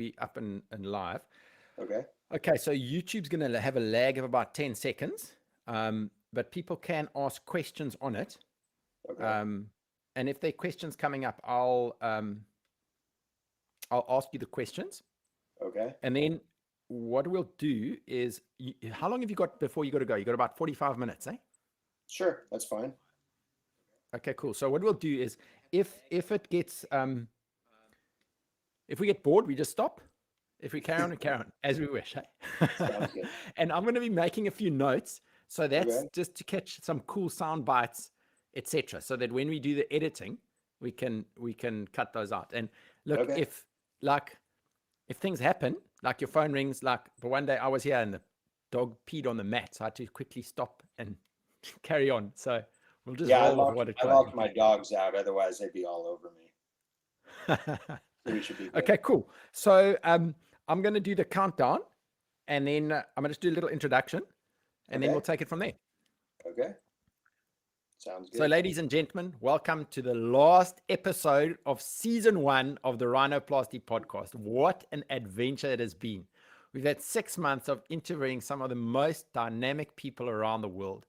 be up and live. Okay. Okay, so YouTube's going to have a lag of about 10 seconds, but people can ask questions on it. Okay. And if there are questions coming up, I'll ask you the questions. Okay. And then what we'll do is, how long have you got before you got to go? You got about 45 minutes, eh? Sure. That's fine. Okay, cool. So what we'll do is, if it gets, if we get bored, we just stop. If we carry on, as we wish. Eh? Sounds good. And I'm going to be making a few notes. So that's Okay. just to catch some cool sound bites, etc. So that when we do the editing, we can cut those out. And look, Okay. if things happen, like your phone rings, like the one day I was here and the dog peed on the mat, so I had to quickly stop and carry on. So we'll just Yeah, roll with what it I goes. locked my dogs out. Otherwise, they'd be all over me. So we should be good. Okay, cool. So I'm going to do the countdown, and then I'm going to just do a little introduction, and then we'll Okay. take it from there. Okay. Sounds So, good. ladies and gentlemen, welcome to the last episode of season 1 of the Rhinoplasty podcast. What an adventure it has been. We've had 6 months of interviewing some of the most dynamic people around the world.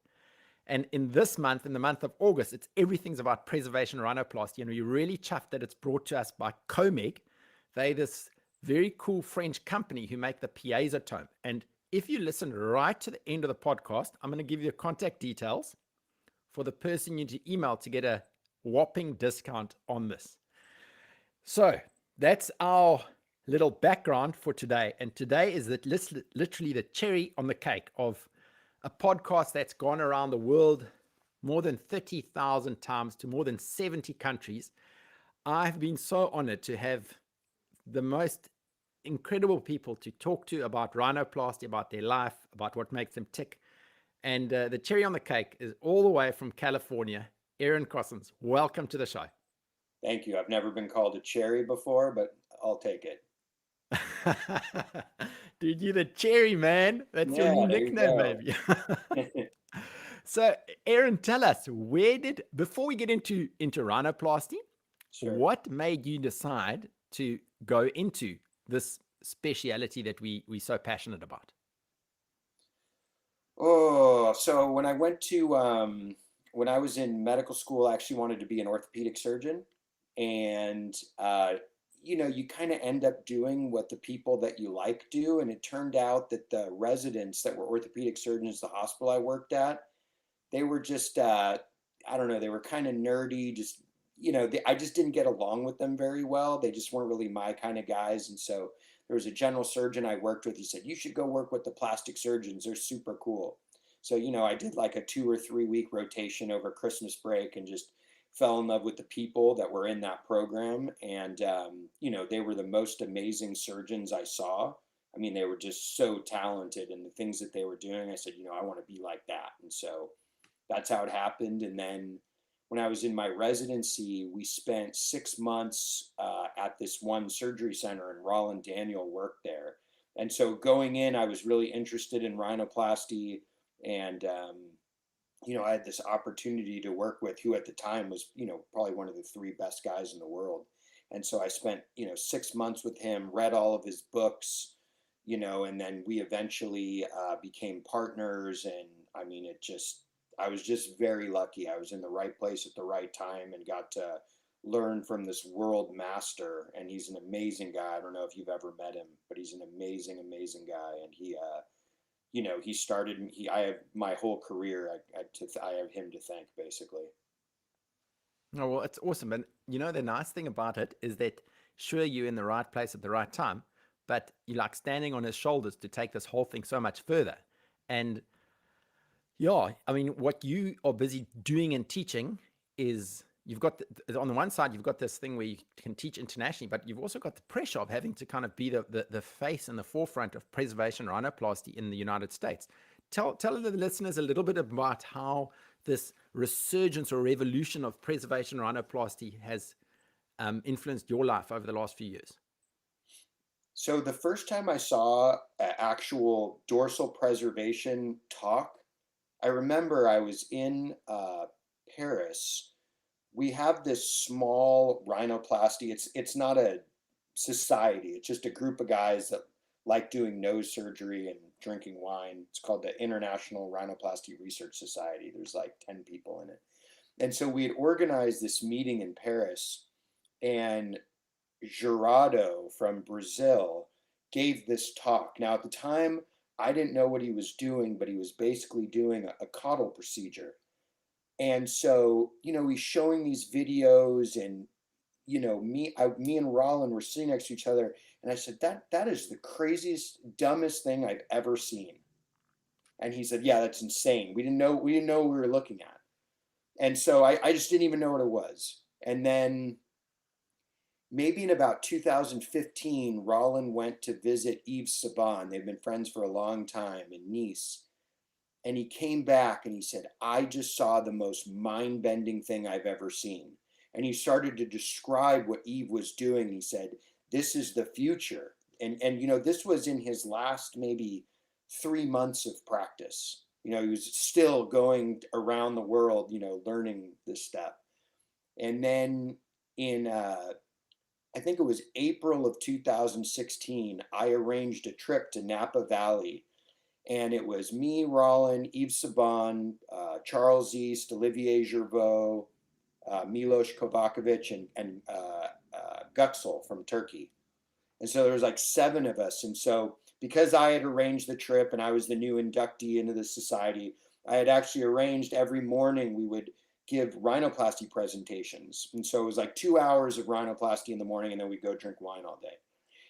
And in this month, in the month of August, it's everything's about preservation rhinoplasty. And we're really chuffed that it's brought to us by Comeg. They're this very cool French company who make the piezotome. And if you listen right to the end of the podcast, I'm going to give you the contact details for the person you need to email to get a whopping discount on this. So that's our little background for today. And today is literally the cherry on the cake of a podcast that's gone around the world more than 30,000 times to more than 70 countries. I've been so honored to have the most incredible people to talk to about rhinoplasty, about their life, about what makes them tick. And the cherry on the cake is all the way from California, Dr. Kosins. Welcome to the show. Thank you. I've never been called a cherry before, but I'll take it. Dude, you're the cherry, man. That's your Yeah, new there you nickname, go. maybe. So, Aaron, tell us, before we get into rhinoplasty, Sure. what made you decide to go into this speciality that we're so passionate about? Oh, so when I was in medical school, I actually wanted to be an orthopedic surgeon. And you kind of end up doing what the people that you like do. And it turned out that the residents that were orthopedic surgeons, the hospital I worked at, they were just I don't know, they were kind of nerdy, just I just didn't get along with them very well. They just weren't really my kind of guys. And so there was a general surgeon I worked with. He said, you should go work with the plastic surgeons, they're super cool. So I did like a 2 or 3 week rotation over Christmas break and just fell in love with the people that were in that program. And they were the most amazing surgeons I saw. I mean, they were just so talented, and the things that they were doing, I said, I want to be like that. And so that's how it happened. And then when I was in my residency, we spent 6 months at this one surgery center, and Roland Daniel worked there. And so going in, I was really interested in rhinoplasty, and I had this opportunity to work with who at the time was, probably one of the 3 best guys in the world. And so I spent, 6 months with him, read all of his books, and then we eventually became partners. And I mean, I was just very lucky. I was in the right place at the right time and got to learn from this world master. And he's an amazing guy. I don't know if you've ever met him, but he's an amazing, amazing guy. And he started. I have my whole career. I have him to thank, basically. Oh, well, it's awesome. And the nice thing about it is that sure, you're in the right place at the right time, but you're like standing on his shoulders to take this whole thing so much further. And yeah, I mean, what you are busy doing and teaching is you've got, on the one side, you've got this thing where you can teach internationally, but you've also got the pressure of having to kind of be the face and the forefront of preservation rhinoplasty in the United States. Tell the listeners a little bit about how this resurgence or revolution of preservation rhinoplasty has influenced your life over the last few years. So the first time I saw an actual dorsal preservation talk, I remember I was in Paris. We have this small rhinoplasty. It's not a society. It's just a group of guys that like doing nose surgery and drinking wine. It's called the International Rhinoplasty Research Society. There's like 10 people in it. And so we had organized this meeting in Paris, and Gerardo from Brazil gave this talk. Now, at the time, I didn't know what he was doing, but he was basically doing a caudal procedure. And so, he's showing these videos, and me and Rollin were sitting next to each other, and I said, that is the craziest, dumbest thing I've ever seen. And he said, yeah, that's insane. We didn't know what we were looking at. And so I just didn't even know what it was. And then maybe in about 2015, Rollin went to visit Yves Saban. They've been friends for a long time in Nice. And he came back and he said, I just saw the most mind-bending thing I've ever seen. And he started to describe what Yves was doing. He said, this is the future. And this was in his last maybe 3 months of practice. He was still going around the world, learning this stuff. And then in, I think it was April of 2016, I arranged a trip to Napa Valley. And it was me, Rollin, Yves Saban, Charles East, Olivier Gervaux, Milos Kovacevic, and Guxel from Turkey. And so there was like 7 of us. And so because I had arranged the trip and I was the new inductee into the society, I had actually arranged every morning we would give rhinoplasty presentations. And so it was like 2 hours of rhinoplasty in the morning, and then we'd go drink wine all day.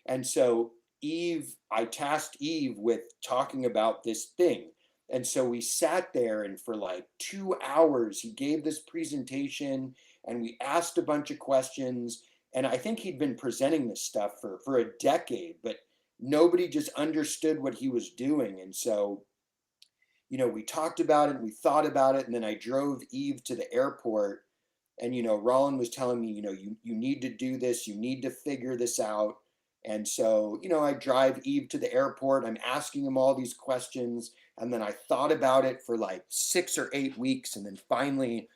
And so I tasked Yves with talking about this thing. And so we sat there, and for like 2 hours, he gave this presentation, and we asked a bunch of questions. And I think he'd been presenting this stuff for a decade, but nobody just understood what he was doing. And so, we talked about it, and we thought about it. And then I drove Yves to the airport, and, Rollin was telling me, you need to do this, you need to figure this out. And so, I drive Yves to the airport. I'm asking him all these questions. And then I thought about it for like 6 or 8 weeks. And then finally,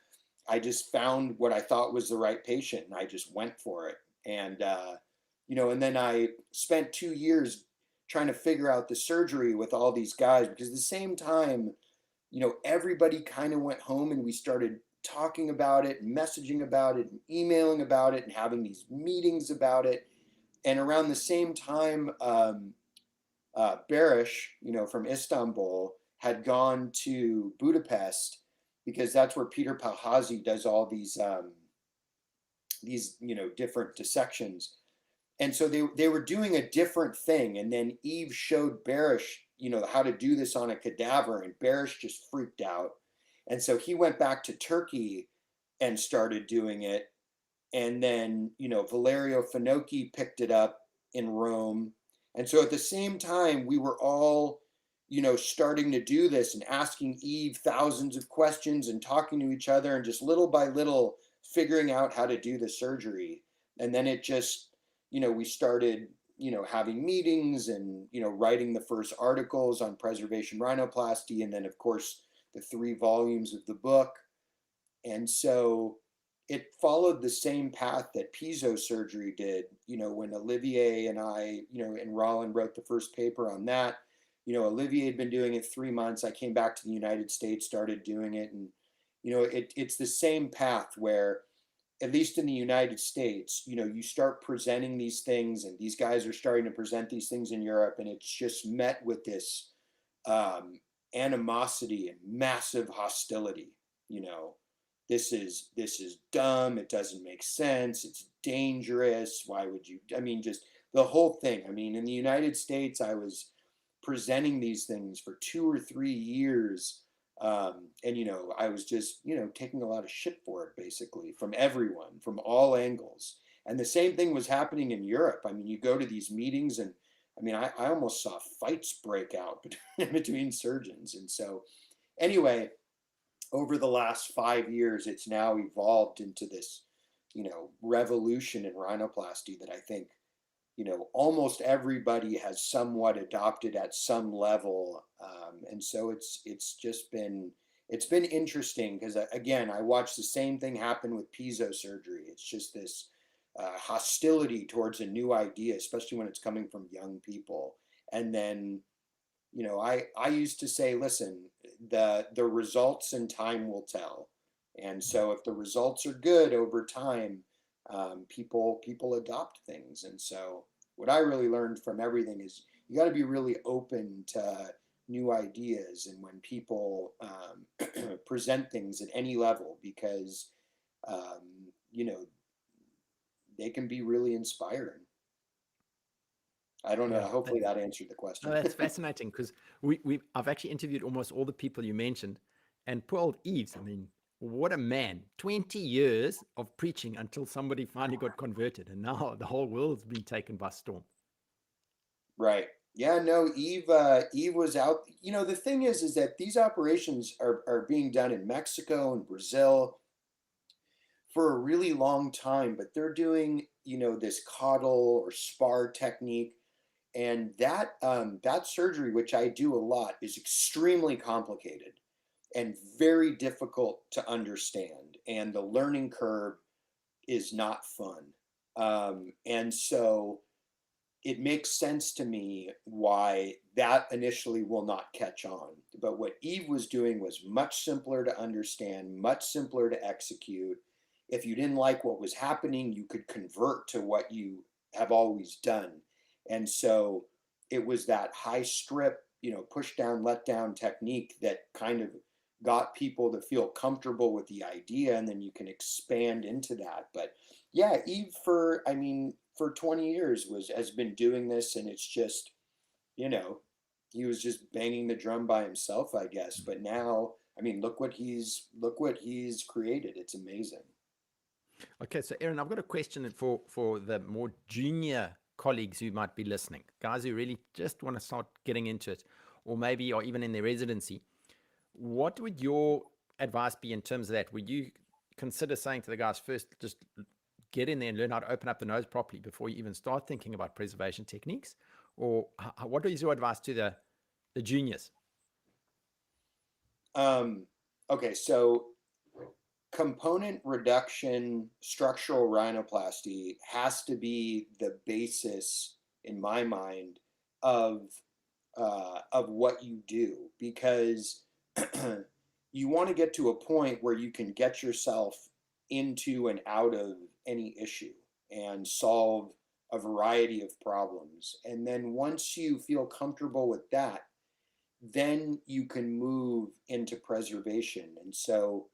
I just found what I thought was the right patient, and I just went for it. And, and then I spent 2 years trying to figure out the surgery with all these guys, because at the same time, everybody kind of went home, and we started talking about it, and messaging about it, and emailing about it, and having these meetings about it. And around the same time, Barish, from Istanbul, had gone to Budapest, because that's where Peter Palhazi does all these different dissections. And so they were doing a different thing. And then Yves showed Barish, how to do this on a cadaver, and Barish just freaked out. And so he went back to Turkey and started doing it. And then, Valerio Finocchi picked it up in Rome. And so at the same time, we were all, starting to do this and asking Yves thousands of questions and talking to each other, and just little by little figuring out how to do the surgery. And then it just, we started, having meetings and, writing the first articles on preservation rhinoplasty. And then, of course, the 3 volumes of the book. And so it followed the same path that piezo surgery did. When Olivier and I, and Rollin wrote the first paper on that. Olivier had been doing it 3 months. I came back to the United States, started doing it. And, it's the same path where, at least in the United States, you start presenting these things, and these guys are starting to present these things in Europe. And it's just met with this animosity and massive hostility. This is dumb. It doesn't make sense. It's dangerous. Why would you? I mean, just the whole thing. I mean, in the United States, I was presenting these things for 2 or 3 years. And, I was just, taking a lot of shit for it, basically, from everyone, from all angles. And the same thing was happening in Europe. I mean, you go to these meetings, and I mean, I almost saw fights break out between surgeons. And so, anyway, over the last 5 years, it's now evolved into this, revolution in rhinoplasty that I think, almost everybody has somewhat adopted at some level. And so it's been interesting, because again, I watched the same thing happen with piezo surgery. It's just this hostility towards a new idea, especially when it's coming from young people. And then, I used to say, listen, the results in time will tell. And so if the results are good over time, people adopt things. And so what I really learned from everything is you got to be really open to new ideas and when people present things at any level, because um, you know they can be really inspiring. I don't know. Yeah, Hopefully that answered the no, question. that's fascinating because I've actually interviewed almost all the people you mentioned, and poor old Eves. I mean, what a man! 20 years of preaching until somebody finally got converted, and now the whole world's been taken by storm. Right. Yeah, no, Eve was out. The thing is that these operations are being done in Mexico and Brazil for a really long time, but they're doing, this coddle or spar technique. And that surgery, which I do a lot, is extremely complicated and very difficult to understand. And the learning curve is not fun. And so it makes sense to me why that initially will not catch on. But what Eve was doing was much simpler to understand, much simpler to execute. If you didn't like what was happening, you could convert to what you have always done. And so it was that high strip, push down, let down technique that kind of got people to feel comfortable with the idea, and then you can expand into that. But yeah, Eve, for 20 years has been doing this, and it's just, you know, he was just banging the drum by himself, I guess. But now, look what he's created. It's amazing. Okay, so Aaron, I've got a question for the more junior colleagues who might be listening, guys who really just want to start getting into it, or maybe or even in their residency. What would your advice be in terms of that? Would you consider saying to the guys first, just get in there and learn how to open up the nose properly before you even start thinking about preservation techniques? Or what is your advice to the juniors? Um, okay, so component reduction structural rhinoplasty has to be the basis, in my mind, of what you do, because you want to get to a point where you can get yourself into and out of any issue and solve a variety of problems. And then once you feel comfortable with that, then you can move into preservation. And so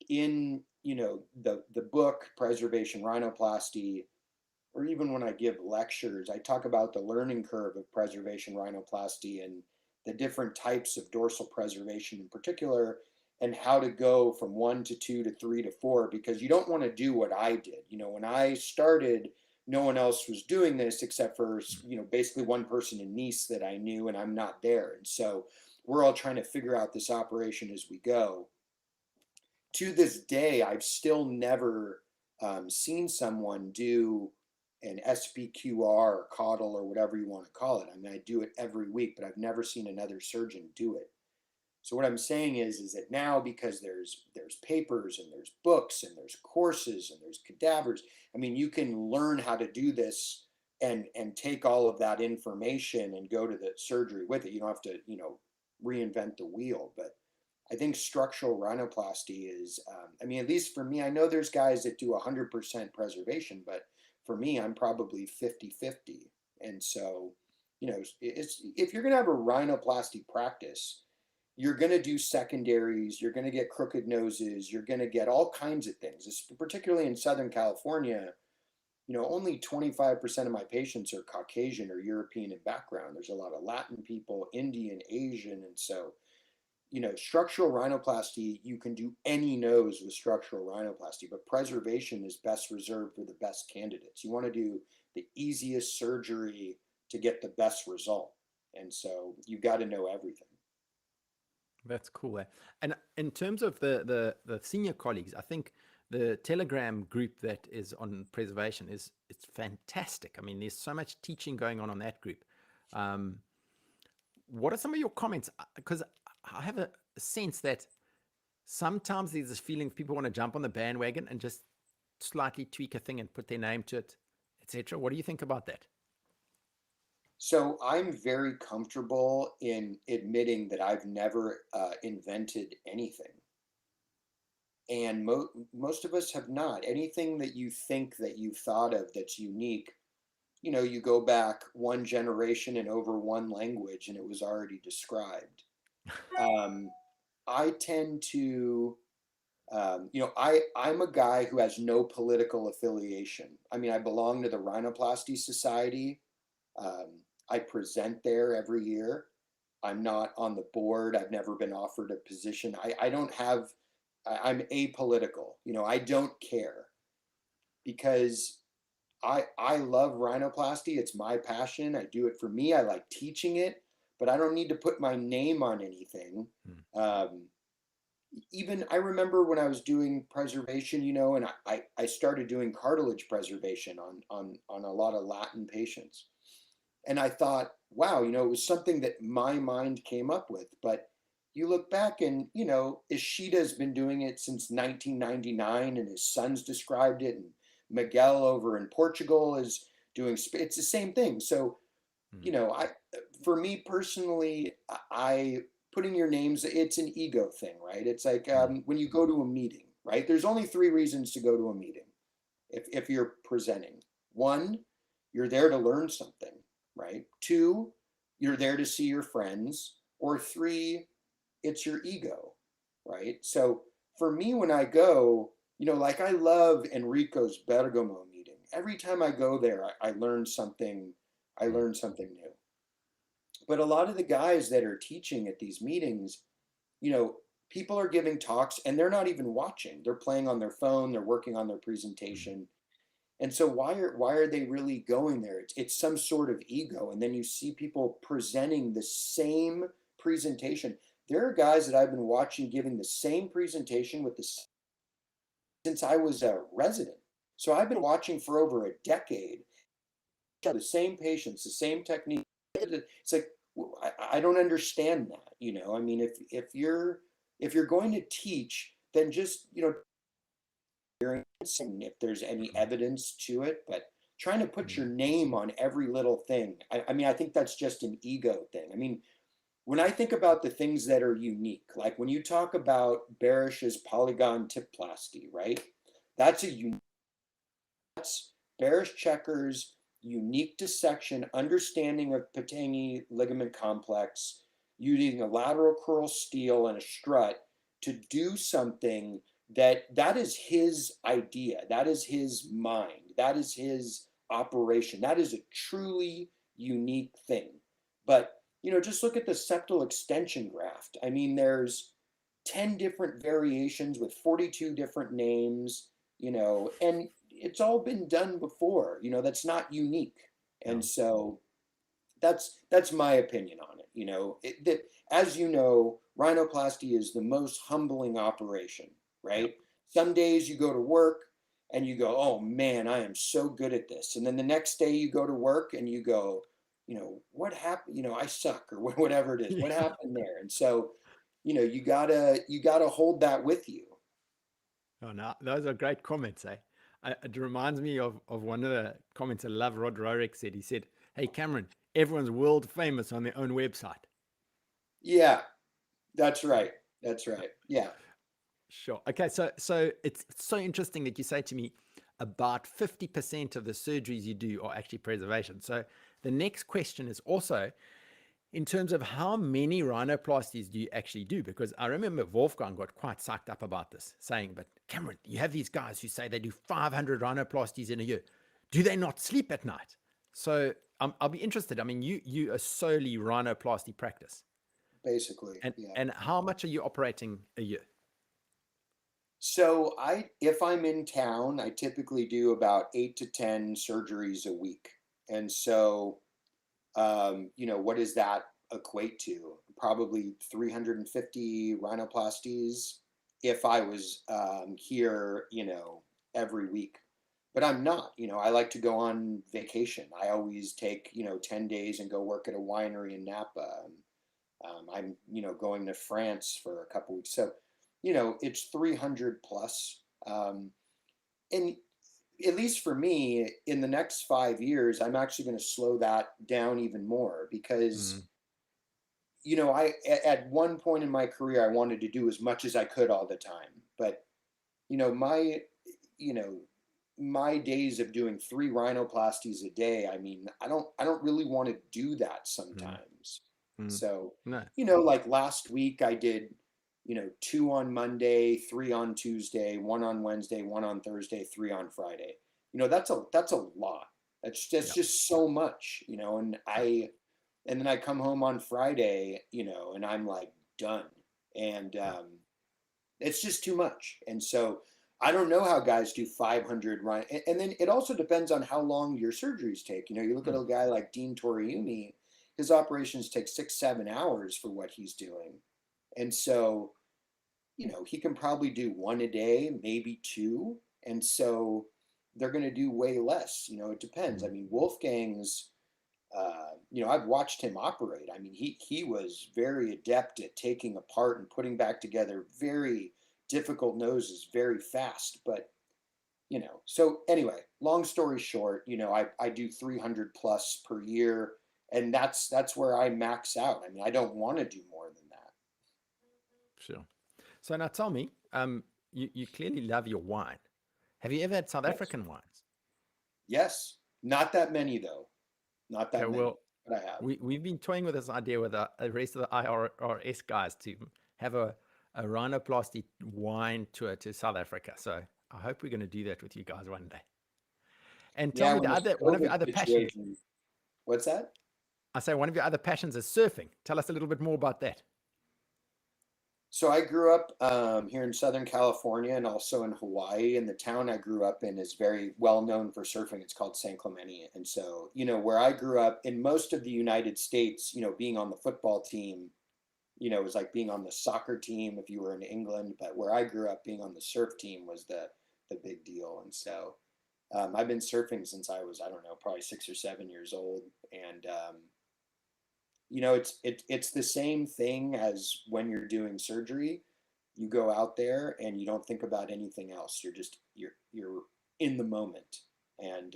in the book Preservation Rhinoplasty, or even when I give lectures, I talk about the learning curve of preservation rhinoplasty and the different types of dorsal preservation in particular, and how to go from 1 to 2 to 3 to 4, because you don't want to do what I did. When I started, no one else was doing this except for, basically one person in Nice that I knew, and I'm not there. And so we're all trying to figure out this operation as we go. To this day, I've still never seen someone do an SPQR or caudal or whatever you want to call it. I mean, I do it every week, but I've never seen another surgeon do it. So what I'm saying is that now, because there's papers and there's books and there's courses and there's cadavers, I mean, you can learn how to do this and take all of that information and go to the surgery with it. You don't have to, reinvent the wheel. But I think structural rhinoplasty is, at least for me, I know there's guys that do 100% preservation, but for me, I'm probably 50-50. And so, if you're going to have a rhinoplasty practice, you're going to do secondaries, you're going to get crooked noses, you're going to get all kinds of things. Particularly in Southern California, only 25% of my patients are Caucasian or European in background. There's a lot of Latin people, Indian, Asian. And so, structural rhinoplasty, you can do any nose with structural rhinoplasty, but preservation is best reserved for the best candidates. You want to do the easiest surgery to get the best result. And so you've got to know everything. That's cool. And in terms of the senior colleagues, I think the Telegram group that is on preservation it's fantastic. I mean, there's so much teaching going on that group. Um, what are some of your comments? Because I have a sense that sometimes there's this feeling people want to jump on the bandwagon and just slightly tweak a thing and put their name to it, etc.? What do you think about that? So I'm very comfortable in admitting that I've never invented anything. And most of us have not. Anything that you think that you've thought of that's unique, you go back one generation and over one language and it was already described. Um, I tend to, I'm a guy who has no political affiliation. I mean, I belong to the Rhinoplasty Society. Um, I present there every year. I'm not on the board. I've never been offered a position. I don't have, I'm apolitical. I don't care because I love rhinoplasty. It's my passion. I do it for me. I like teaching it, but I don't need to put my name on anything. Um, Even I remember when I was doing preservation, and I started doing cartilage preservation on a lot of Latin patients. And I thought, wow, it was something that my mind came up with. But you look back and, Ishida's been doing it since 1999 and his son's described it. And Miguel over in Portugal is doing, it's the same thing. So, for me personally, I putting your names, it's an ego thing, right? It's like when you go to a meeting, right? There's only three reasons to go to a meeting if you're presenting. One, you're there to learn something, right? Two, you're there to see your friends. Or three, it's your ego, right? So for me, when I go, like I love Enrico's Bergamo meeting. Every time I go there, I learn something. I learn something new. But a lot of the guys that are teaching at these meetings, people are giving talks and they're not even watching. They're playing on their phone. They're working on their presentation. And so why are they really going there? It's some sort of ego. And then you see people presenting the same presentation. There are guys that I've been watching giving the same presentation since I was a resident. So I've been watching for over a decade. The same patients, the same technique. It's like I don't understand that. I mean, if you're going to teach, then just and if there's any evidence to it, but trying to put your name on every little thing. I mean, I think that's just an ego thing. I mean, when I think about the things that are unique, like when you talk about Barish's polygon tip plasty, right? That's that's Barish Checker's unique dissection, understanding of Patangi ligament complex, using a lateral curl steel and a strut to do something that is his idea, that is his mind, that is his operation, that is a truly unique thing. But just look at the septal extension graft. I mean, there's 10 different variations with 42 different names, and it's all been done before. That's not unique. And so that's my opinion on it. That, as rhinoplasty is the most humbling operation, right? Some days you go to work and you go, oh man, I am so good at this. And then the next day you go to work and you go, what happened? I suck, or whatever it is. What happened there? And so, you gotta hold that with you. Oh, no, those are great comments, eh? It reminds me of one of the comments I love Rod Rorick said. He said, hey, Cameron, everyone's world famous on their own website. Yeah, that's right. That's right. Yeah. Sure. Okay, so it's so interesting that you say to me about 50% of the surgeries you do are actually preservation. So the next question is also in terms of how many rhinoplasties do you actually do? Because I remember Wolfgang got quite psyched up about this, saying, but Cameron, you have these guys who say they do 500 rhinoplasties in a year. Do they not sleep at night? So I'll be interested. I mean, you are solely rhinoplasty practice. Basically, And, yeah. and how much are you operating a year? So if I'm in town, I typically do about 8 to 10 surgeries a week. And so, what does that equate to? Probably 350 rhinoplasties if I was here, every week. But I'm not. I like to go on vacation. I always take, 10 days and go work at a winery in Napa. I'm, going to France for a couple weeks. So, it's 300 plus. And at least for me, in the next 5 years, I'm actually going to slow that down even more because, Mm, at one point in my career, I wanted to do as much as I could all the time. But, you know, my, you know, my days of doing 3 rhinoplasties a day, I mean, I don't really want to do that mm, sometimes. mm. So, No. like last week I did, 2 on Monday, 3 on Tuesday, 1 on Wednesday, 1 on Thursday, 3 on Friday. That's a lot. That's Yeah. just so much, Yeah. and then I come home on Friday, and I'm like done. And Yeah. it's just too much. And so I don't know how guys do 500 run. And then it also depends on how long your surgeries take. You look at Mm, a guy like Dean Toriumi, his operations take 6, 7 hours for what he's doing. And so, he can probably do one a day, maybe two. And so they're going to do way less. It depends. I mm. mean, Wolfgang's, I've watched him operate. I mean, he was very adept at taking apart and putting back together very difficult noses very fast. But so anyway, long story short, I do 300 plus per year, and that's where I max out. I mean, I don't want to do more than that. Sure. So now tell me, you clearly love your wine. Have you ever had South Yes, African wines? yes, not that many though, not Okay, that many, well, but I have. we've been toying with this idea with the rest of the IRS guys to have a rhinoplasty wine tour to South Africa. So I hope we're going to do that with you guys one day. And tell Yeah, me when the this other one of your COVID other passions. situation, what's that? I say one of your other passions is surfing. Tell us a little bit more about that. So I grew up here in Southern California and also in Hawaii. And the town I grew up in is very well known for surfing. It's called San Clemente. And so, where I grew up in most of the United States, being on the football team, it was like being on the soccer team if you were in England. But where I grew up, being on the surf team was the big deal. And so I've been surfing since I was, I don't know, probably 6 or 7 years old. And it's the same thing as when you're doing surgery. You go out there and you don't think about anything else. You're in the moment. And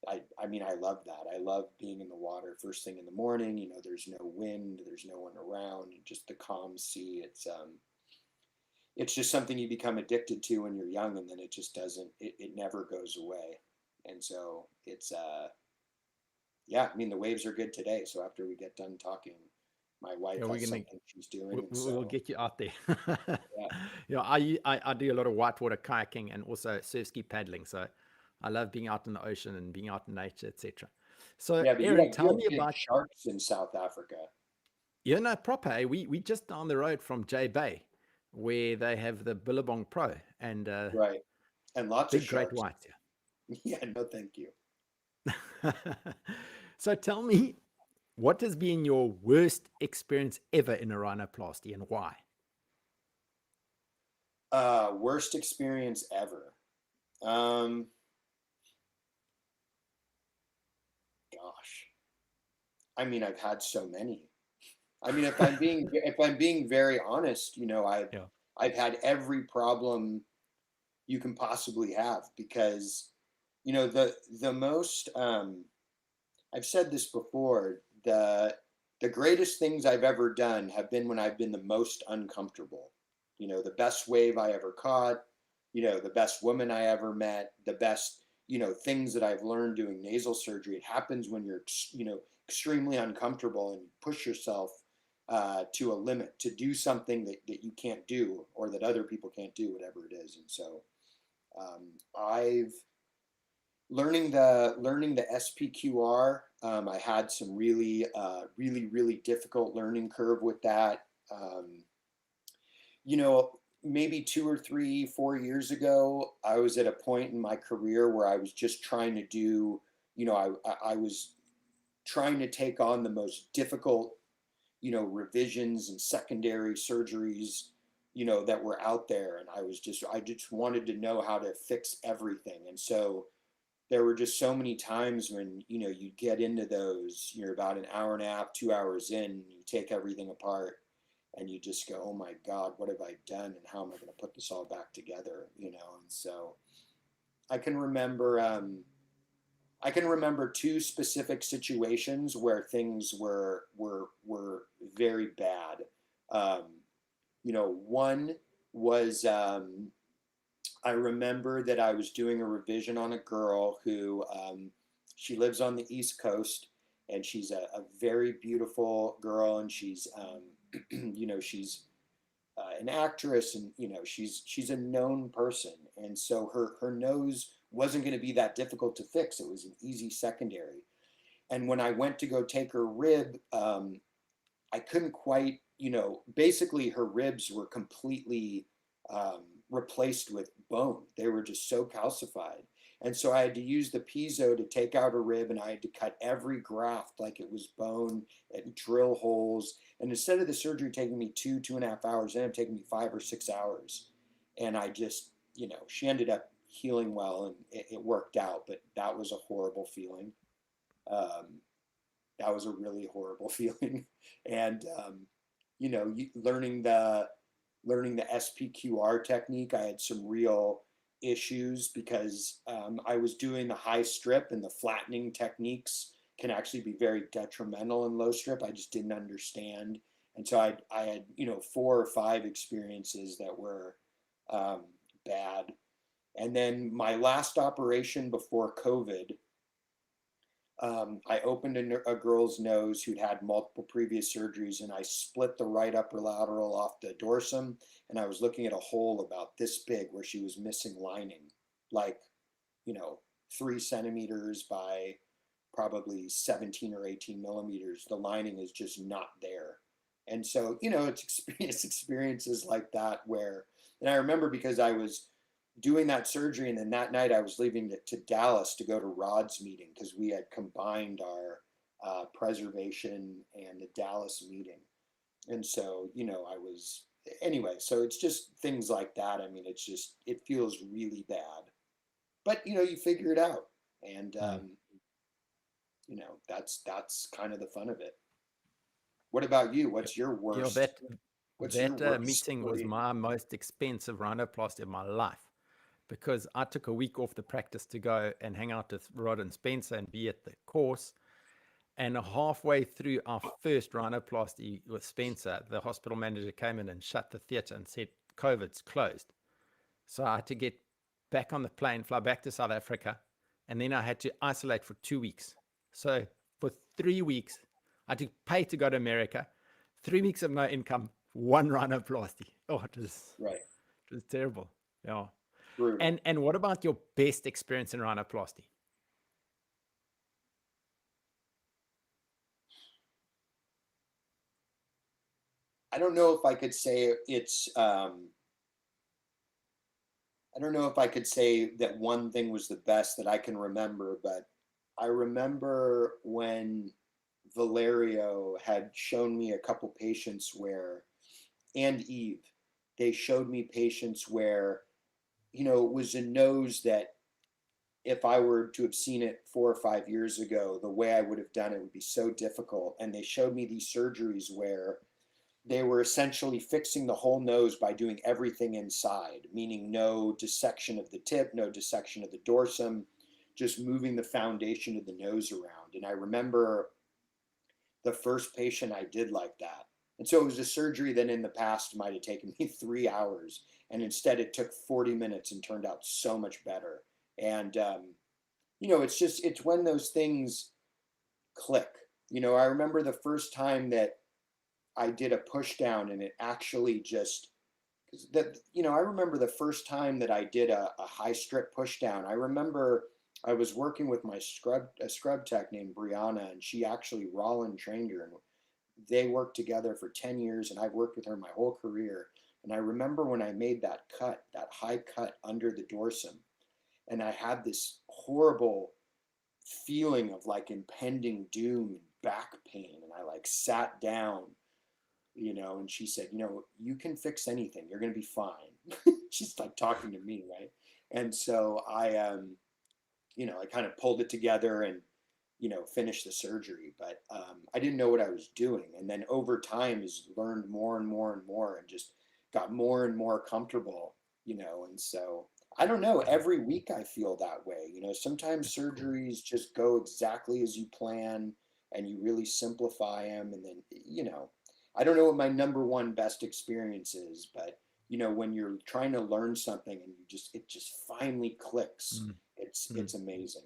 I mean, I love that. I love being in the water first thing in the morning. There's no wind, there's no one around, just the calm sea. It's just something you become addicted to when you're young, and then it just doesn't, it never goes away. And so yeah, I mean, the waves are good today. So after we get done talking, my Yeah, wife we're has gonna something she's doing. And we'll so, get you out there. yeah. I do a lot of whitewater kayaking and also surf ski paddling. So I love being out in the ocean and being out in nature, etc. So Yeah, but you Aaron, have you tell have me big about sharks in South Africa. proper. We just down the road from J Bay, where they have the Billabong Pro and Right. And lots of big great sharks. whites. Yeah, no, thank you. Yeah. So tell me, what has been your worst experience ever in a rhinoplasty and why? Worst experience ever. Um, Gosh. I mean, I've had so many. I mean, if I'm being very honest, Yeah. I've had every problem you can possibly have because, the most I've said this before, the greatest things I've ever done have been when I've been the most uncomfortable. The best wave I ever caught, the best woman I ever met, the best, things that I've learned doing nasal surgery. It happens when you're, extremely uncomfortable and you push yourself to a limit to do something that you can't do or that other people can't do, whatever it is. And so I've learning the SPQR. I had some really difficult learning curve with that. Um, Maybe 2 or 3, 4 years ago, I was at a point in my career where I was just trying to do, I was trying to take on the most difficult, revisions and secondary surgeries, that were out there, and I just wanted to know how to fix everything, and so there were just so many times when you get into those, you're about an hour and a half, 2 hours in, you take everything apart and you just go, oh my god, what have I done and how am I going to put this all back together, and so I can remember, I can remember two specific situations where things were very bad. Um, one was, I remember that I was doing a revision on a girl who, she lives on the East Coast, and she's a very beautiful girl, and she's, she's an actress, and she's a known person, and so her nose wasn't going to be that difficult to fix. It was an easy secondary. And when I went to go take her rib, I couldn't quite, basically her ribs were completely replaced with bone. They were just so calcified. And so I had to use the piezo to take out a rib, and I had to cut every graft like it was bone and drill holes. And instead of the surgery taking me 2.5 hours, it ended up taking me 5 or 6 hours. And I just, she ended up healing well, and it worked out, but that was a horrible feeling. Um, that was a really horrible feeling. And learning the SPQR technique, I had some real issues because I was doing the high strip, and the flattening techniques can actually be very detrimental in low strip. I just didn't understand. And so I had 4 or 5 experiences that were bad. And then my last operation before COVID, I opened a girl's nose who'd had multiple previous surgeries, and I split the right upper lateral off the dorsum, and I was looking at a hole about this big where she was missing lining, like, 3 centimeters by probably 17 or 18 millimeters. The lining is just not there. And so, it's experiences like that where, and I remember because I was doing that surgery, and then that night I was leaving to Dallas to go to Rod's meeting because we had combined our preservation and the Dallas meeting. And so, I was, anyway, so it's just things like that. I mean, it feels really bad, but you figure it out. And Mm. that's kind of the fun of it. What about you? Yeah, What's your yeah, worst? that What's your that worst meeting was story? my most expensive rhinoplasty of my life, because I took a week off the practice to go and hang out with Rod and Spencer and be at the course. And halfway through our first rhinoplasty with Spencer, the hospital manager came in and shut the theater and said, COVID's closed. So I had to get back on the plane, fly back to South Africa, and then I had to isolate for 2 weeks. So for 3 weeks, I had to pay to go to America, 3 weeks of no income, one rhinoplasty. Oh, Right. it was terrible. Yeah. Brutal. And what about your best experience in rhinoplasty? I don't know if I could say it's I don't know if I could say that one thing was the best that I can remember, but I remember when Valerio had shown me a couple patients where, and Eve, they showed me patients where, it was a nose that if I were to have seen it 4 or 5 years ago, the way I would have done it would be so difficult. And they showed me these surgeries where they were essentially fixing the whole nose by doing everything inside, meaning no dissection of the tip, no dissection of the dorsum, just moving the foundation of the nose around. And I remember the first patient I did like that. And so it was a surgery that in the past might have taken me 3 hours. And instead it took 40 minutes and turned out so much better. And, it's when those things click. I remember the first time that I did a push down, and it actually just, that I remember the first time that I did a high strip push down. I remember I was working with my scrub tech named Brianna, and she actually Rollin trained her, and they worked together for 10 years, and I've worked with her my whole career. And I remember when I made that cut, that high cut under the dorsum, and I had this horrible feeling of like impending doom and back pain, and I like sat down, and she said, you can fix anything. You're going to be fine. She's like talking to me, right? And so I kind of pulled it together and, finished the surgery. But I didn't know what I was doing. And then over time, is learned more and more and more, and just got more and more comfortable, And so I don't know. Every week I feel that way. You know, sometimes That's cool. surgeries just go exactly as you plan and you really simplify them. And then, you know, I don't know what my number one best experience is, but, you know, when you're trying to learn something and it just finally clicks, Mm, mm. it's amazing.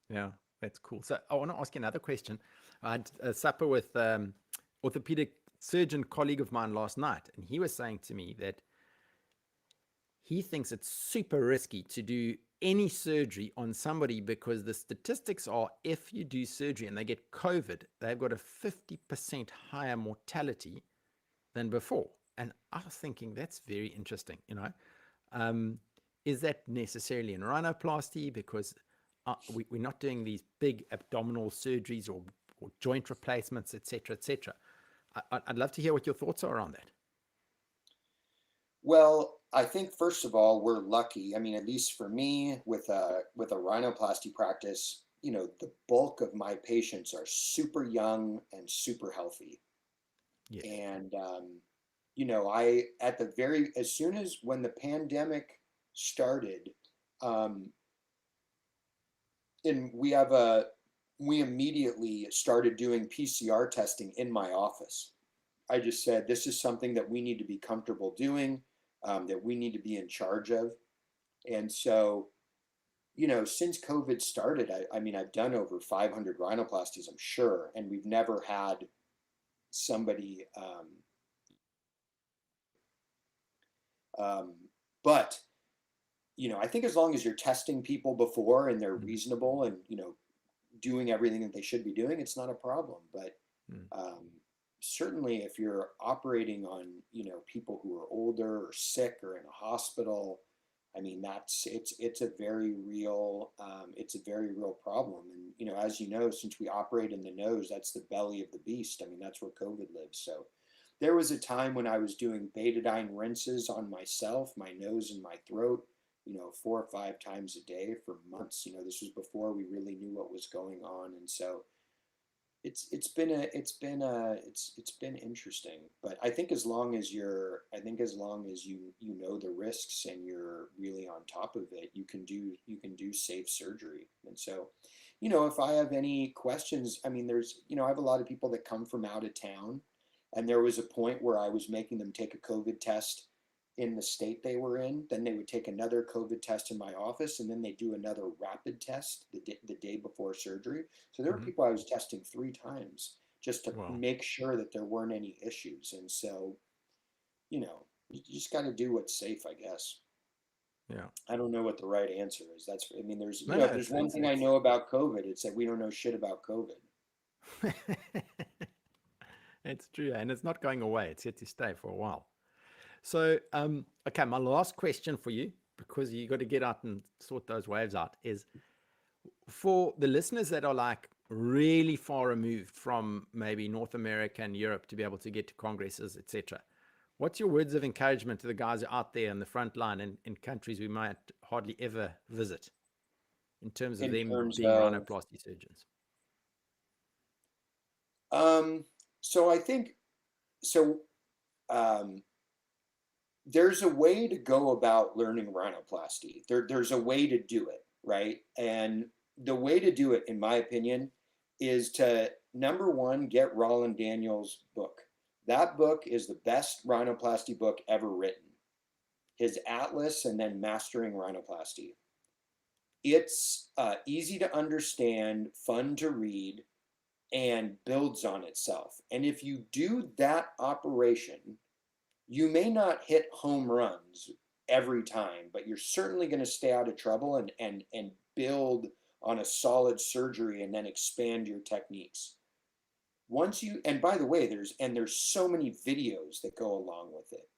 Yeah, that's cool. So I want to ask you another question. I had a supper with orthopedic surgeon colleague of mine last night, and he was saying to me that he thinks it's super risky to do any surgery on somebody because the statistics are if you do surgery and they get COVID, they've got a 50% higher mortality than before. And I was thinking that's very interesting, you know. Um, is that necessarily in rhinoplasty? Because we're not doing these big abdominal surgeries or joint replacements, etc., etc. I'd love to hear what your thoughts are on that. Well, I think first of all, we're lucky. I mean, at least for me, with a rhinoplasty practice, you know, the bulk of my patients are super young and super healthy. Yes. And you know, I at the very as soon as when the pandemic started, um, and we immediately started doing PCR testing in my office. I just said this is something that we need to be comfortable doing, that we need to be in charge of. And so, you know, since COVID started, I mean, I've done over 500 rhinoplasties, I'm sure, and we've never had somebody. Um, but you know, I think as long as you're testing people before and they're Mm, reasonable and you know doing everything that they should be doing, it's not a problem. But mm, um, certainly, if you're operating on you know people who are older or sick or in a hospital, I mean that's it's a very real it's a very real problem. And you know, as you know, since we operate in the nose, that's the belly of the beast. I mean, that's where COVID lives. So there was a time when I was doing betadine rinses on myself, my nose and my throat, you know, 4 or 5 times a day for months. You know, this was before we really knew what was going on, and so it's been interesting. But I think as long as as long as you know the risks and you're really on top of it, you can do safe surgery. And so, you know, if I have any questions, I mean, there's you know I have a lot of people that come from out of town, and there was a point where I was making them take a COVID test in the state they were in. Then they would take another COVID test in my office, and then they do another rapid test the day before surgery. So there were mm-hmm. people I was testing 3 times just to Wow. make sure that there weren't any issues. And so, you know, you just got to do what's safe, I guess. Yeah. I don't know what the right answer is. That's, I mean, there's, you No, know, no, if there's one thing I it's know about COVID, it's that we don't know shit about COVID. it's true, and it's not going away. It's here to stay for a while. So, okay, my last question for you, because you got to get out and sort those waves out, is for the listeners that are like really far removed from maybe North America and Europe to be able to get to congresses, etc. What's your words of encouragement to the guys out there in the front line in countries we might hardly ever visit in terms of In them terms being of, rhinoplasty surgeons? um, so I think, so um, there's a way to go about learning rhinoplasty. There's a way to do it, right? And the way to do it, in my opinion, is to number one, get Roland Daniels' book. That book is the best rhinoplasty book ever written. His Atlas and then Mastering Rhinoplasty. It's easy to understand, fun to read, and builds on itself. And if you do that operation, you may not hit home runs every time, but you're certainly going to stay out of trouble and build on a solid surgery and then expand your techniques. Once you and by the way, there's so many videos that go along with it.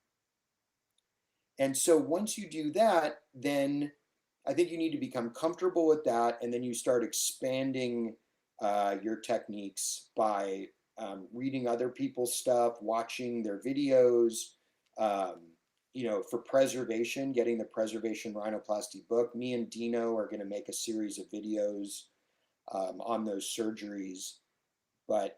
And so once you do that, then I think you need to become comfortable with that, and then you start expanding your techniques by reading other people's stuff, watching their videos. Um, you know, for preservation, getting the Preservation Rhinoplasty book. Me and Dino are going to make a series of videos on those surgeries. But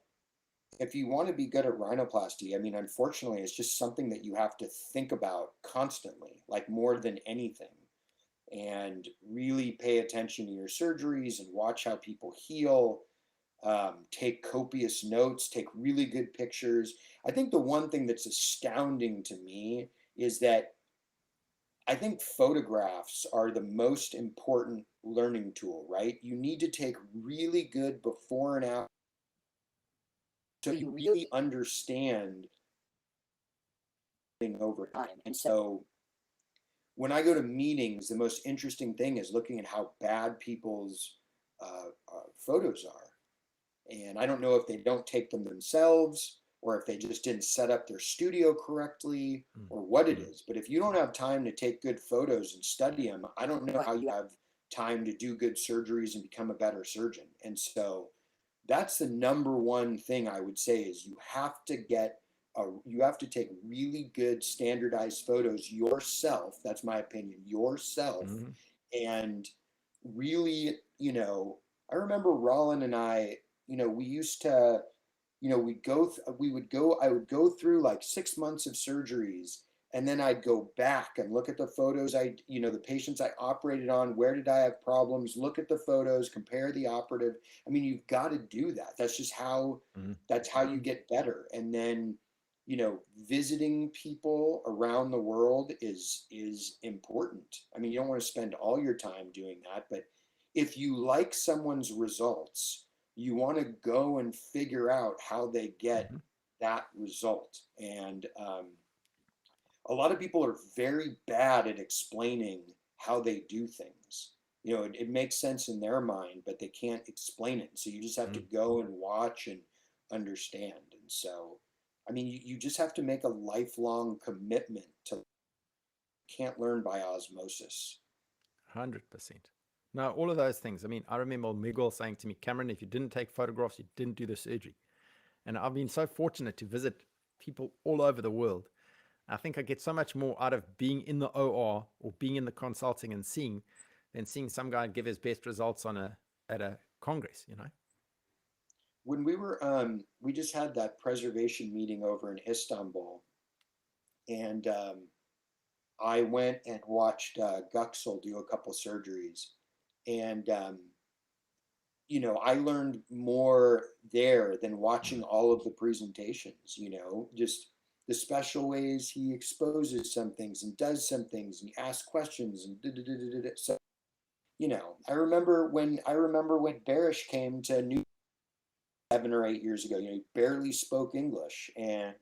if you want to be good at rhinoplasty, I mean, unfortunately, it's just something that you have to think about constantly, like more than anything. and really pay attention to your surgeries and watch how people heal. Take copious notes, take really good pictures. I think the one thing that's astounding to me is that I think photographs are the most important learning tool, right? You need to take really good before and after so you really understand over time. And so when I go to meetings, the most interesting thing is looking at how bad people's photos are. And I don't know if they don't take them themselves or if they just didn't set up their studio correctly or what it is. But if you don't have time to take good photos and study them, I don't know how you have time to do good surgeries and become a better surgeon. And so that's the number one thing I would say is you have to take really good standardized photos yourself. That's my opinion, yourself. And really, I remember Rollin and I, we used to, I would go through like 6 months of surgeries, and then I'd go back and look at the photos the patients I operated on, where did I have problems, look at the photos, compare the operative. I mean, you've got to do that. That's just that's how you get better. And then, visiting people around the world is important. I mean, you don't want to spend all your time doing that, but if you like someone's results, you want to go and figure out how they get that result. And a lot of people are very bad at explaining how they do things. It makes sense in their mind, but they can't explain it. So you just have to go and watch and understand. And so, I mean, you just have to make a lifelong commitment to can't learn by osmosis. 100%. No, all of those things. I mean, I remember Miguel saying to me, Cameron, if you didn't take photographs, you didn't do the surgery. And I've been so fortunate to visit people all over the world. I think I get so much more out of being in the OR or being in the consulting and seeing than seeing some guy give his best results at a congress, When we just had that preservation meeting over in Istanbul, and I went and watched Guxel do a couple surgeries, and I learned more there than watching all of the presentations. Just the special ways he exposes some things and does some things, and he asks questions and so. I remember when Barish came to New 7 or 8 years ago. He barely spoke English and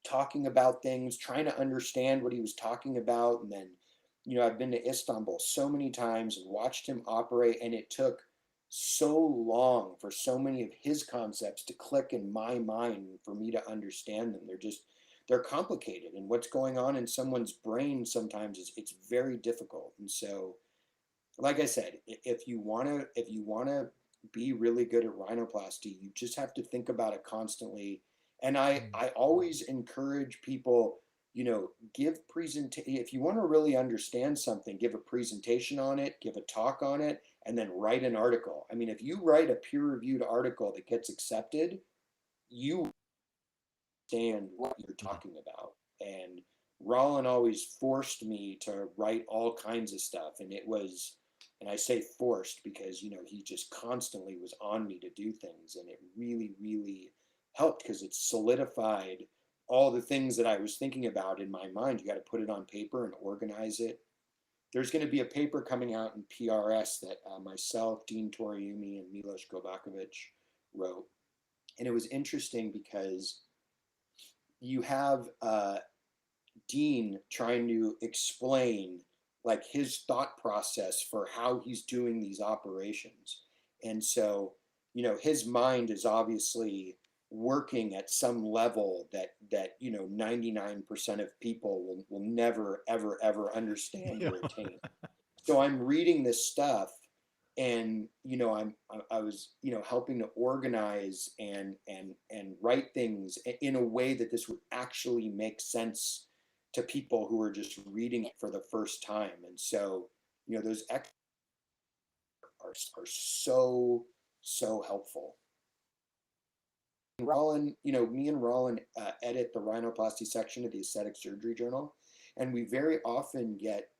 talking about things, trying to understand what he was talking about. And then, I've been to Istanbul so many times and watched him operate, and it took so long for so many of his concepts to click in my mind for me to understand them. They're complicated, and what's going on in someone's brain sometimes it's very difficult. And so, like I said, if you want to be really good at rhinoplasty, you just have to think about it constantly. And I always encourage people, give presentation. If you want to really understand something, give a presentation on it, give a talk on it, and then write an article. I mean, if you write a peer-reviewed article that gets accepted, you understand what you're talking about. And Rollin always forced me to write all kinds of stuff, and I say forced because he just constantly was on me to do things, and it really, really helped because it solidified all the things that I was thinking about in my mind. You got to put it on paper and organize it. There's going to be a paper coming out in PRS that myself, Dean Toriumi, and Milos Kovakovic wrote, and it was interesting because you have Dean trying to explain like his thought process for how he's doing these operations. And so, his mind is obviously working at some level that 99% of people will never ever ever understand or attain. So I'm reading this stuff, and I was helping to organize and write things in a way that this would actually make sense to people who are just reading it for the first time. And so those are so helpful. Rollin, me and Rollin edit the rhinoplasty section of the Aesthetic Surgery Journal, and we very often get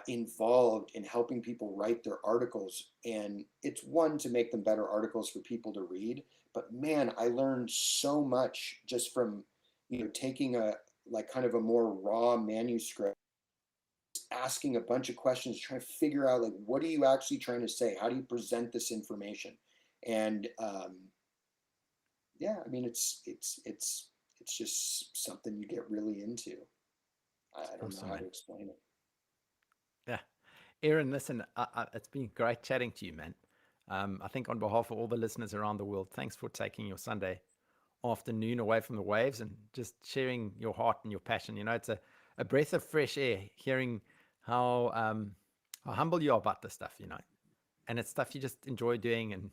involved in helping people write their articles. And it's one, to make them better articles for people to read. But man, I learned so much just from, taking a like kind of a more raw manuscript, asking a bunch of questions, trying to figure out like, what are you actually trying to say? How do you present this information? And yeah, I mean, it's just something you get really into. I don't know Awesome, how man. to explain it. Yeah. Aaron, listen, it's been great chatting to you, man. I think on behalf of all the listeners around the world, thanks for taking your Sunday afternoon away from the waves and just sharing your heart and your passion. It's a breath of fresh air hearing how humble you are about this stuff, and it's stuff you just enjoy doing. And,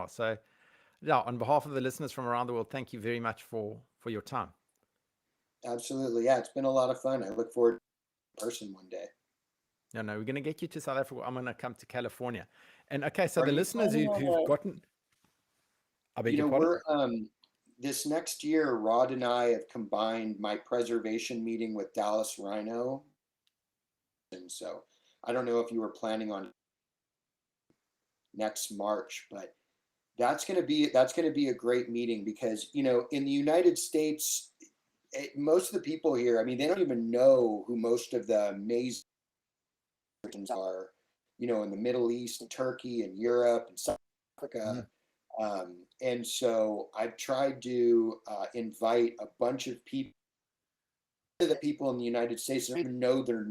so yeah, on behalf of the listeners from around the world, thank you very much for your time. Absolutely. Yeah, it's been a lot of fun. I look forward to in person one day. No, we're going to get you to South Africa. I'm going to come to California. And okay, so Are the you listeners planning who've on gotten, I beg your pardon? we're this next year, Rod and I have combined my preservation meeting with Dallas Rhino. And so I don't know if you were planning on next March, but that's going to be a great meeting because, in the United States, most of the people here, I mean, they don't even know who most of the amazing are, in the Middle East and Turkey and Europe and South Africa. And so I've tried to invite a bunch of people, the people in the United States don't even know they're,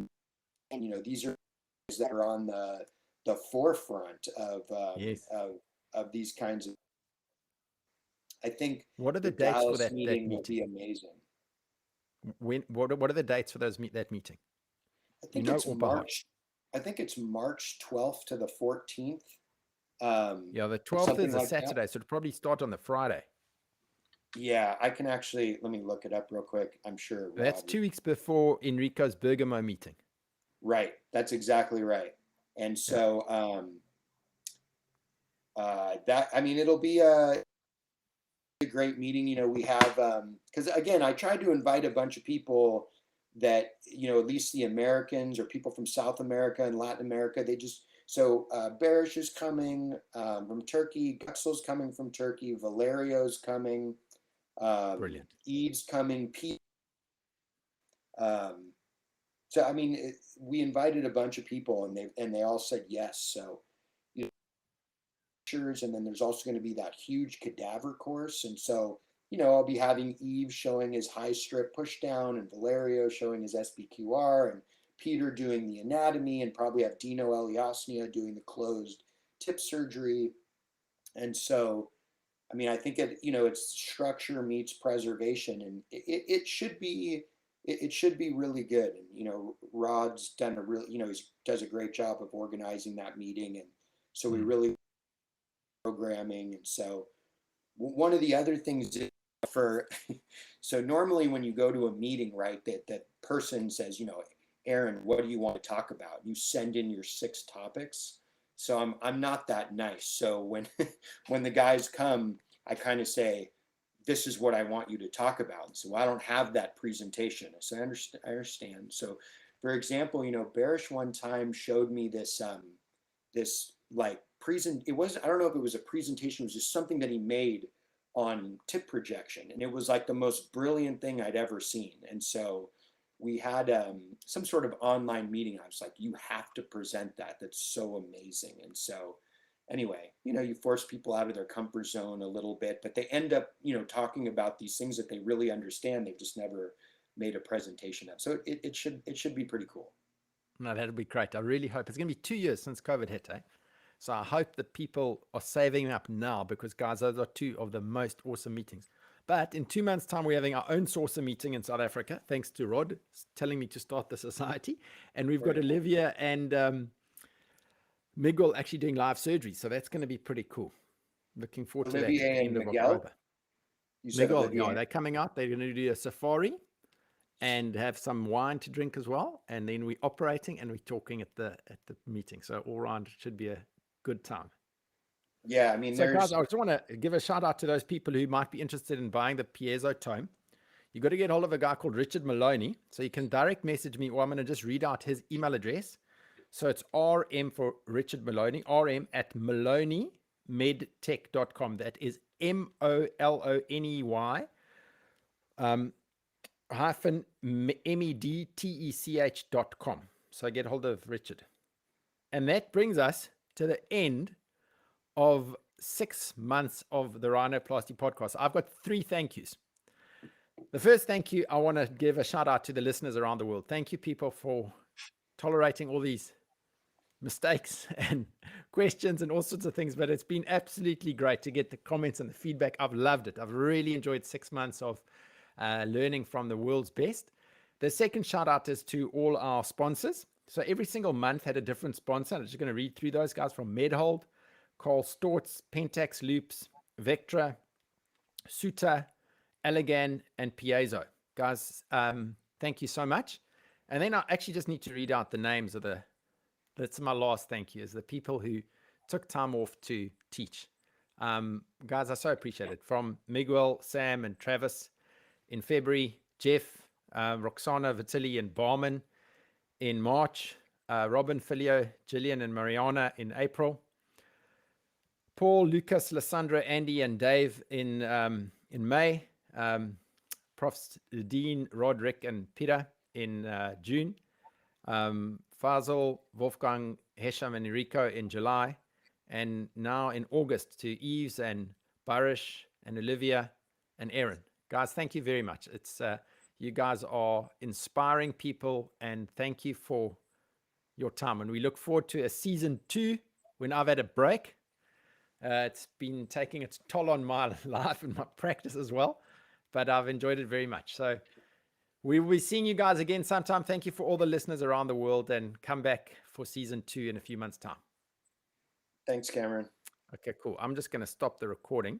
these are that are on the forefront Yes. of these kinds of. I think What are the the dates for Dallas that meeting will meeting? be amazing. What are the dates for that meeting? I think it's Or by heart? March. I think it's March 12th to the 14th. Yeah, the 12th Something is a like that. Saturday, so it'll probably start on the Friday. Yeah, I can actually, let me look it up real quick. I'm sure That's Rod. 2 weeks before Enrico's Bergamo meeting. Right. That's exactly right. And Yeah. so that, I mean, it'll be a great meeting. We have, because again, I tried to invite a bunch of people that, at least the Americans or people from South America and Latin America, so Barish is coming from Turkey, Gutsel's coming from Turkey, Valerio's coming, Brilliant. Eve's coming, Pete. So I mean, we invited a bunch of people, and they all said yes. So, and then there's also going to be that huge cadaver course, and so I'll be having Eve showing his high strip pushdown, and Valerio showing his SBQR, and Peter doing the anatomy, and probably have Dino Eliasnia doing the closed tip surgery, and so. I mean, I think it's structure meets preservation, and it should be it should be really good. And Rod's done he does a great job of organizing that meeting, and so we really programming. And so one of the other things for so normally when you go to a meeting, right, that person says, Aaron, what do you want to talk about? You send in your 6 topics. So I'm not that nice. So when when the guys come, I kind of say, this is what I want you to talk about. So I don't have that presentation. So I understand. So for example, Barish one time showed me this like it was, I don't know if it was a presentation, it was just something that he made on tip projection. And it was like the most brilliant thing I'd ever seen. And so we had some sort of online meeting. I was like, you have to present that. That's so amazing. And so anyway, you force people out of their comfort zone a little bit, but they end up, talking about these things that they really understand. They've just never made a presentation of. So it should be pretty cool. No, that'll be great. I really hope. It's going to be 2 years since COVID hit, eh? So I hope that people are saving up now because, guys, those are 2 of the most awesome meetings. But in 2 months' time, we're having our own saucer meeting in South Africa, thanks to Rod telling me to start the society. And we've got Olivia and Miguel actually doing live surgery. So that's going to be pretty cool. Looking forward to that at the Olivier and end of Miguel. October. You said Miguel, Olivier. yeah, they're coming out. They're going to do a safari and have some wine to drink as well. And then we're operating and we're talking at the meeting. So all around, it should be a good time. Yeah, I mean, so guys, I just want to give a shout out to those people who might be interested in buying the piezo tome. You got to get hold of a guy called Richard Maloney. So you can direct message me, or I'm going to just read out his email address. So it's RM for Richard Maloney, RM at MaloneyMedTech.com. That is MOLONEY hyphen MEDTECH.com. So get hold of Richard. And that brings us to the end of 6 months of the Rhinoplasty podcast. I've got 3 thank yous. The first thank you, I want to give a shout out to the listeners around the world. Thank you, people, for tolerating all these mistakes and questions and all sorts of things. But it's been absolutely great to get the comments and the feedback. I've loved it. I've really enjoyed 6 months of learning from the world's best. The second shout out is to all our sponsors. So every single month had a different sponsor. I'm just going to read through those guys from Medhold, Carl Storz, Pentax Loops, Vectra, Suta, Allegan, and Piezo. Guys, thank you so much. And then I actually just need to read out the names of that's my last thank you, is the people who took time off to teach. Guys, I so appreciate it. From Miguel, Sam, and Travis in February, Jeff, Roxana, Vitali, and Barman in March, Robin, Filio, Gillian, and Mariana in April, Paul, Lucas, Lysandra, Andy, and Dave in May, Profs Dean, Roderick, and Peter in June, Fazal, Wolfgang, Hesham, and Enrico in July, and now in August to Eves and Barish and Olivia and Aaron. Guys, thank you very much. It's you guys are inspiring people, and thank you for your time. And we look forward to a season 2 when I've had a break. It's been taking its toll on my life and my practice as well, but I've enjoyed it very much. So we will be seeing you guys again sometime. Thank you for all the listeners around the world, and come back for season 2 in a few months' time. Thanks, Cameron. Okay, cool. I'm just going to stop the recording.